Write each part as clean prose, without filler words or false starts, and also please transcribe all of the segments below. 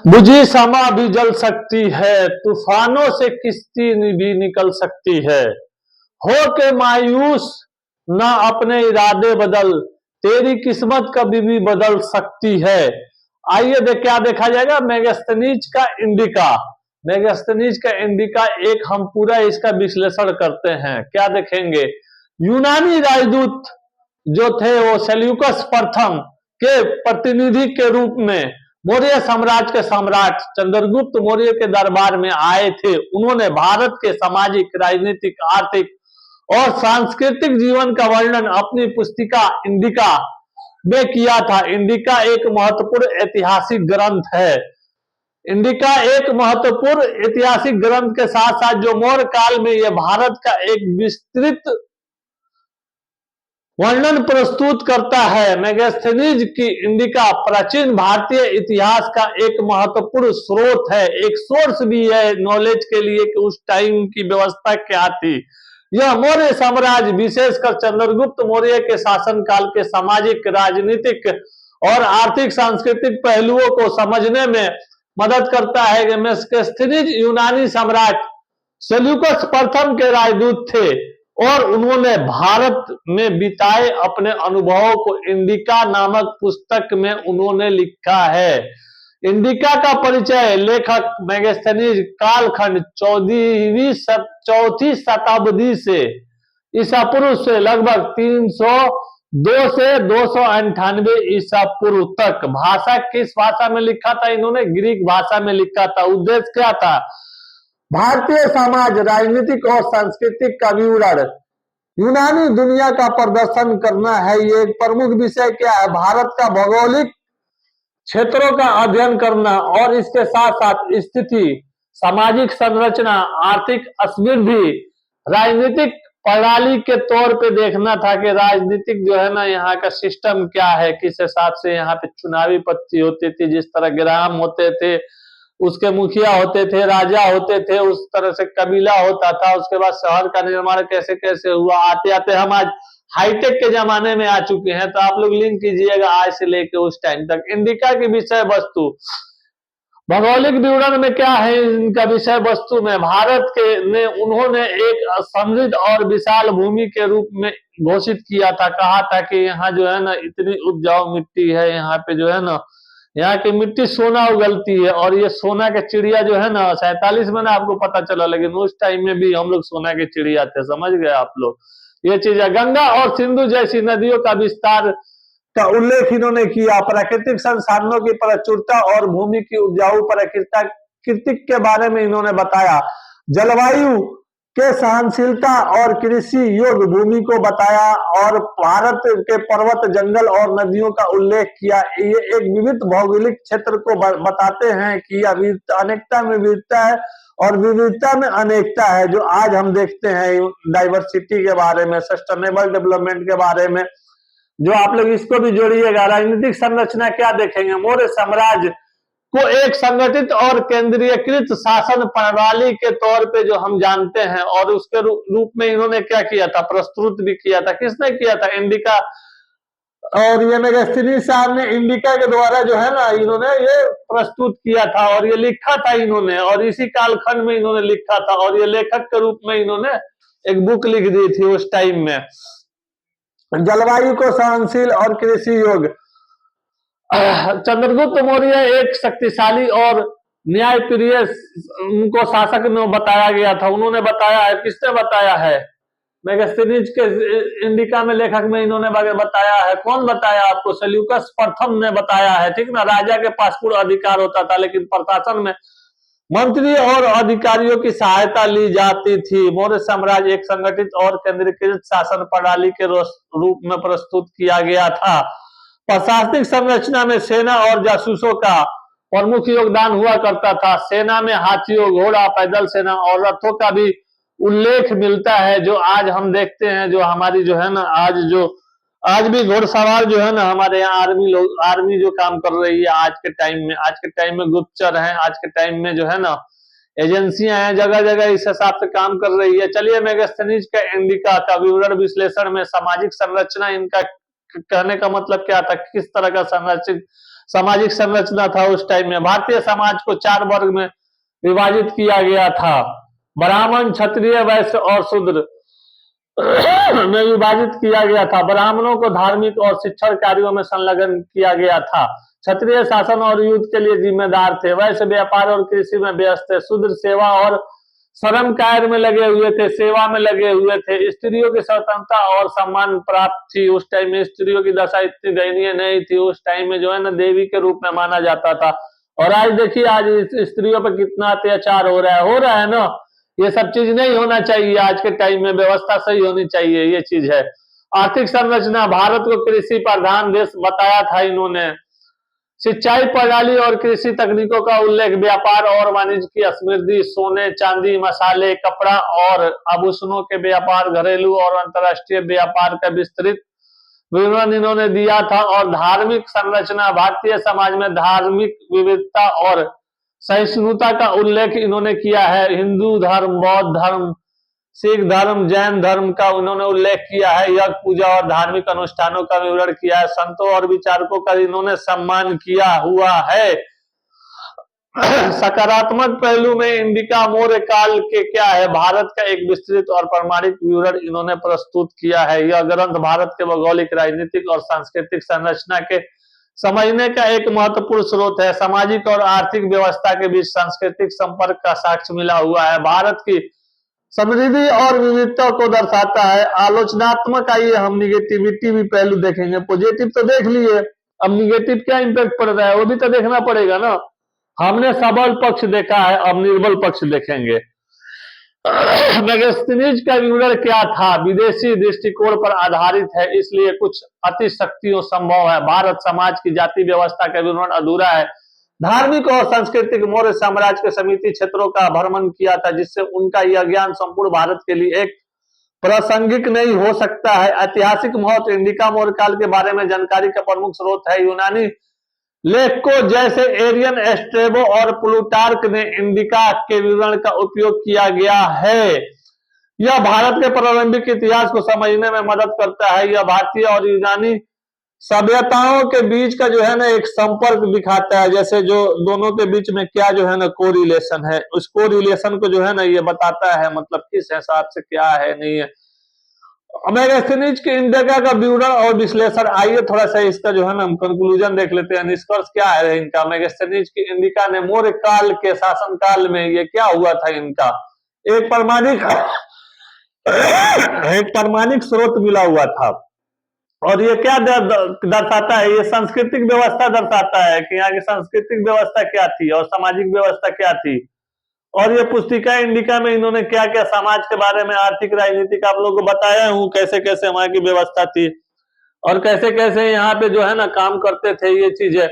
बुझी समा भी जल सकती है, तूफानों से किश्ती भी निकल सकती है। हो के मायूस ना अपने इरादे बदल, तेरी किस्मत कभी भी बदल सकती है। आइए क्या देखा जाएगा, मेगास्थनीज का इंडिका। मेगास्थनीज का इंडिका एक हम पूरा इसका विश्लेषण करते हैं। क्या देखेंगे, यूनानी राजदूत जो थे वो सेल्यूकस प्रथम के प्रतिनिधि के रूप में मौर्य साम्राज्य के सम्राट चंद्रगुप्त मौर्य के दरबार में आए थे। उन्होंने भारत के सामाजिक, राजनीतिक, आर्थिक और सांस्कृतिक जीवन का वर्णन अपनी पुस्तिका इंडिका में किया था। इंडिका एक महत्वपूर्ण ऐतिहासिक ग्रंथ है। इंडिका एक महत्वपूर्ण ऐतिहासिक ग्रंथ के साथ साथ जो मौर्य काल में यह भारत का एक विस्तृत वर्णन प्रस्तुत करता है। मेगास्थनीज की इंडिका प्राचीन भारतीय इतिहास का एक महत्वपूर्ण स्रोत है, एक सोर्स भी है नॉलेज के लिए कि उस टाइम की व्यवस्था क्या थी। यह मौर्य साम्राज्य विशेषकर चंद्रगुप्त मौर्य के शासनकाल के सामाजिक, राजनीतिक और आर्थिक सांस्कृतिक पहलुओं को समझने में मदद करता है। कि मेगास्थनीज यूनानी सम्राट सेल्यूकस प्रथम के राजदूत थे और उन्होंने भारत में बिताए अपने अनुभवों को इंडिका नामक पुस्तक में उन्होंने लिखा है। इंडिका का परिचय लेखक मेगास्थनीज कालखंड चौथी शताब्दी से ईसा पूर्व से लगभग 302 से 298 ईसा पूर्व तक। भाषा किस भाषा में लिखा था इन्होंने? ग्रीक भाषा में लिखा था। उद्देश्य क्या था? भारतीय समाज, राजनीतिक और सांस्कृतिक का विवरण, यूनानी दुनिया का प्रदर्शन करना है। ये एक प्रमुख विषय क्या है? भारत का भौगोलिक क्षेत्रों का अध्ययन करना और इसके साथ साथ स्थिति, सामाजिक संरचना, आर्थिक अभिवृद्धि, राजनीतिक प्रणाली के तौर पे देखना था कि राजनीतिक जो है ना यहाँ का सिस्टम क्या है, किस हिसाब से यहाँ पे चुनावी पद्धति होती थी, जिस तरह ग्राम होते थे, उसके मुखिया होते थे, राजा होते थे, उस तरह से कबीला होता था। उसके बाद शहर का निर्माण कैसे कैसे हुआ। आते आते हम आज हाईटेक के जमाने में आ चुके हैं। तो आप लोग लिंक कीजिएगा आज से लेके उस टाइम तक। इंडिका की विषय वस्तु, भौगोलिक विवरण में क्या है इनका विषय वस्तु में? भारत के ने उन्होंने एक समृद्ध और विशाल भूमि के रूप में घोषित किया था। कहा था कि यहाँ जो है ना इतनी उपजाऊ मिट्टी है, यहाँ पे जो है ना यहाँ की मिट्टी सोना उगलती है। और ये सोना के चिड़िया जो है ना 47 में ना आपको पता चला, लेकिन उस टाइम में भी हम लोग सोना के चिड़िया थे। समझ गए आप लोग ये चीज है। गंगा और सिंधु जैसी नदियों का विस्तार का उल्लेख इन्होंने किया। प्राकृतिक संसाधनों की प्रचुरता और भूमि की उपजाऊ प्राकृतिक के बारे में इन्होंने बताया। जलवायु के सहनशीलता और कृषि योग्य भूमि को बताया और भारत के पर्वत, जंगल और नदियों का उल्लेख किया। ये एक विविध भौगोलिक क्षेत्र को बताते हैं कि यह अनेकता में विविधता है और विविधता में अनेकता है। जो आज हम देखते हैं डाइवर्सिटी के बारे में, सस्टेनेबल डेवलपमेंट के बारे में, जो आप लोग इसको भी जोड़िएगा। राजनीतिक संरचना क्या देखेंगे? मौर्य साम्राज्य को एक संगठित और केंद्रीयकृत शासन प्रणाली के तौर पे जो हम जानते हैं, और उसके रूप में इन्होंने क्या किया था? प्रस्तुत भी किया था। किसने किया था? इंडिका। और ये मेगास्थनीज साहब ने इंडिका के द्वारा जो है ना इन्होंने ये प्रस्तुत किया था और ये लिखा था इन्होंने, और इसी कालखंड में इन्होंने लिखा था। और ये लेखक के रूप में इन्होंने एक बुक लिख दी थी उस टाइम में। जलवायु को सहनशील और कृषि योग्य। चंद्रगुप्त मौर्य एक शक्तिशाली और न्यायप्रिय उनको शासक में बताया गया था। उन्होंने बताया है। किसने बताया है? मेगास्थनीज के इंडिका में लेखक में इन्होंने बताया है। कौन बताया आपको? सेल्यूकस प्रथम ने बताया है। ठीक ना। राजा के पास पूर्ण अधिकार होता था, लेकिन प्रशासन में मंत्री और अधिकारियों की सहायता ली जाती थी। मौर्य साम्राज्य एक संगठित और केंद्रीकृत शासन प्रणाली के रूप में प्रस्तुत किया गया था। प्रशासनिक संरचना में सेना और जासूसों का प्रमुख योगदान हुआ करता था। सेना में हाथियों, घोड़ा, पैदल सेना और रथों का भी उल्लेख मिलता है। जो आज हम देखते हैं, जो हमारी जो है ना आज भी घुड़सवार जो है ना हमारे यहाँ आर्मी जो काम कर रही है आज के टाइम में गुप्तचर हैं। आज के टाइम में जो है ना एजेंसियां हैं, जगह जगह इस हिसाब से काम कर रही है। चलिए, मेगास्थनीज का इंडिका का विवरण विश्लेषण में सामाजिक संरचना, इनका कहने का मतलब क्या था? किस तरह का संरचित सामाजिक संरचना था उस टाइम में। भारतीय समाज को 4 वर्ग में विभाजित किया गया था, ब्राह्मण, क्षत्रिय, वैश्य और शूद्र में विभाजित किया गया था। ब्राह्मणों को धार्मिक और शिक्षण कार्यों में संलग्न किया गया था। क्षत्रिय शासन और युद्ध के लिए जिम्मेदार थे। वैश्य व्यापार और कृषि में व्यस्त थे। शूद्र सेवा और श्रम कार्य में लगे हुए थे, सेवा में लगे हुए थे। स्त्रियों की स्वतंत्रता और सम्मान प्राप्त थी। उस टाइम में स्त्रियों की दशा इतनी दयनीय नहीं थी। उस टाइम में जो है ना देवी के रूप में माना जाता था। और आज देखिए, आज स्त्रियों पर कितना अत्याचार हो रहा है ना। ये सब चीज नहीं होना चाहिए। आज के टाइम में व्यवस्था सही होनी चाहिए, ये चीज है। आर्थिक संरचना, भारत को कृषि प्रधान देश बताया था इन्होंने। सिंचाई प्रणाली और कृषि तकनीकों का उल्लेख, व्यापार और वाणिज्य की समृद्धि, सोने, चांदी, मसाले, कपड़ा और आभूषणों के व्यापार, घरेलू और अंतर्राष्ट्रीय व्यापार का विस्तृत विवरण इन्होंने दिया था। और धार्मिक संरचना, भारतीय समाज में धार्मिक विविधता और सहिष्णुता का उल्लेख इन्होंने किया है। हिंदू धर्म, बौद्ध धर्म, सिख धर्म, जैन धर्म का उन्होंने उल्लेख किया है। यज्ञ, पूजा और धार्मिक अनुष्ठानों का विवरण किया है। संतों और विचारकों का इन्होंने सम्मान किया हुआ है। सकारात्मक पहलू में इंडिका मौर्य काल के क्या है, भारत का एक विस्तृत और प्रामाणिक विवरण इन्होंने प्रस्तुत किया है। यह ग्रंथ भारत के भौगोलिक, राजनीतिक और सांस्कृतिक संरचना के समझने का एक महत्वपूर्ण स्रोत है। सामाजिक और आर्थिक व्यवस्था के बीच सांस्कृतिक संपर्क का साक्ष्य मिला हुआ है। भारत की समृद्धि और विविधता को दर्शाता है। आलोचनात्मक, आइए हम निगेटिविटी भी पहलू देखेंगे। पॉजिटिव तो देख लिए, अब निगेटिव क्या इम्पैक्ट पड़ रहा है वो भी तो देखना पड़ेगा ना। हमने सबल पक्ष देखा है, अब निर्बल पक्ष देखेंगे। मेगास्थनीज का विवरण क्या था, विदेशी दृष्टिकोण पर आधारित है, इसलिए कुछ अतिशक्तियों संभव है। भारत समाज की जाति व्यवस्था का विवरण अधूरा है। धार्मिक और सांस्कृतिक, मौर्य साम्राज्य के समिति क्षेत्रों का भ्रमण किया था, जिससे उनका यह ज्ञान संपूर्ण भारत के लिए एक प्रासंगिक नहीं हो सकता है। ऐतिहासिक महत्व, इंडिका मौर्य काल के बारे में जानकारी का प्रमुख स्रोत है। यूनानी लेखकों जैसे एरियन, एस्ट्रेबो और प्लूटार्क ने इंडिका के विवरण का उपयोग किया गया है। यह भारत के प्रारंभिक इतिहास को समझने में मदद करता है। यह भारतीय और यूनानी सभ्यताओं के बीच का जो है ना एक संपर्क दिखाता है, जैसे जो दोनों के बीच में क्या जो है ना कोरिलेशन है, उस कोरिलेशन को जो है ना ये बताता है, मतलब किस हिसाब से क्या है नहीं है। मेगास्थनीज के इंडिका का विवरण और विश्लेषण, आइए थोड़ा सा इसका जो है ना हम कंक्लूजन देख लेते हैं, निष्कर्ष क्या है इनका। मेगास्थनीज की इंडिका ने मौर्य काल के शासन काल में ये क्या हुआ था, इनका एक प्रमाणिक स्रोत मिला हुआ था। और ये क्या दर्शाता है, ये सांस्कृतिक व्यवस्था दर्शाता है कि यहाँ की सांस्कृतिक व्यवस्था क्या थी और सामाजिक व्यवस्था क्या थी। और ये पुस्तिका इंडिका में इन्होंने क्या क्या समाज के बारे में, आर्थिक, राजनीतिक आप लोगों को बताया हूँ, कैसे कैसे वहां की व्यवस्था थी और कैसे कैसे यहाँ पे जो है ना काम करते थे, ये चीजें।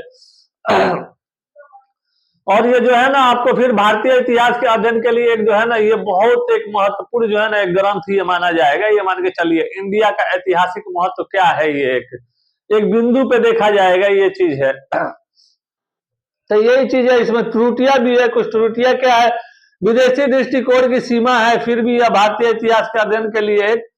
और ये जो है ना आपको फिर भारतीय इतिहास के अध्ययन के लिए एक जो है ना ये बहुत एक महत्वपूर्ण जो है ना एक ग्रंथ ये माना जाएगा। ये मान के चलिए इंडिया का ऐतिहासिक महत्व क्या है, ये एक बिंदु पे देखा जाएगा, ये चीज है। तो यही चीज है, इसमें त्रुटियां भी है। कुछ त्रुटियां क्या है, विदेशी दृष्टिकोण की सीमा है, फिर भी यह भारतीय इतिहास के अध्ययन के लिए एक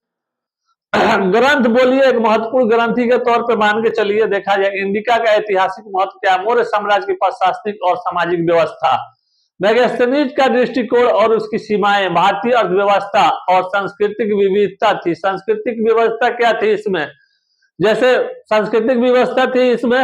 ग्रंथ बोलिए, एक महत्वपूर्ण ग्रंथि के तौर पे मान के चलिए देखा जाए। इंडिका का ऐतिहासिक महत्व क्या, मौर्य साम्राज्य की प्रशासनिक और सामाजिक व्यवस्था, मेगास्थनीज का दृष्टिकोण और उसकी सीमाएं, भारतीय अर्थव्यवस्था और सांस्कृतिक विविधता थी। सांस्कृतिक व्यवस्था क्या थी इसमें, जैसे सांस्कृतिक व्यवस्था थी इसमें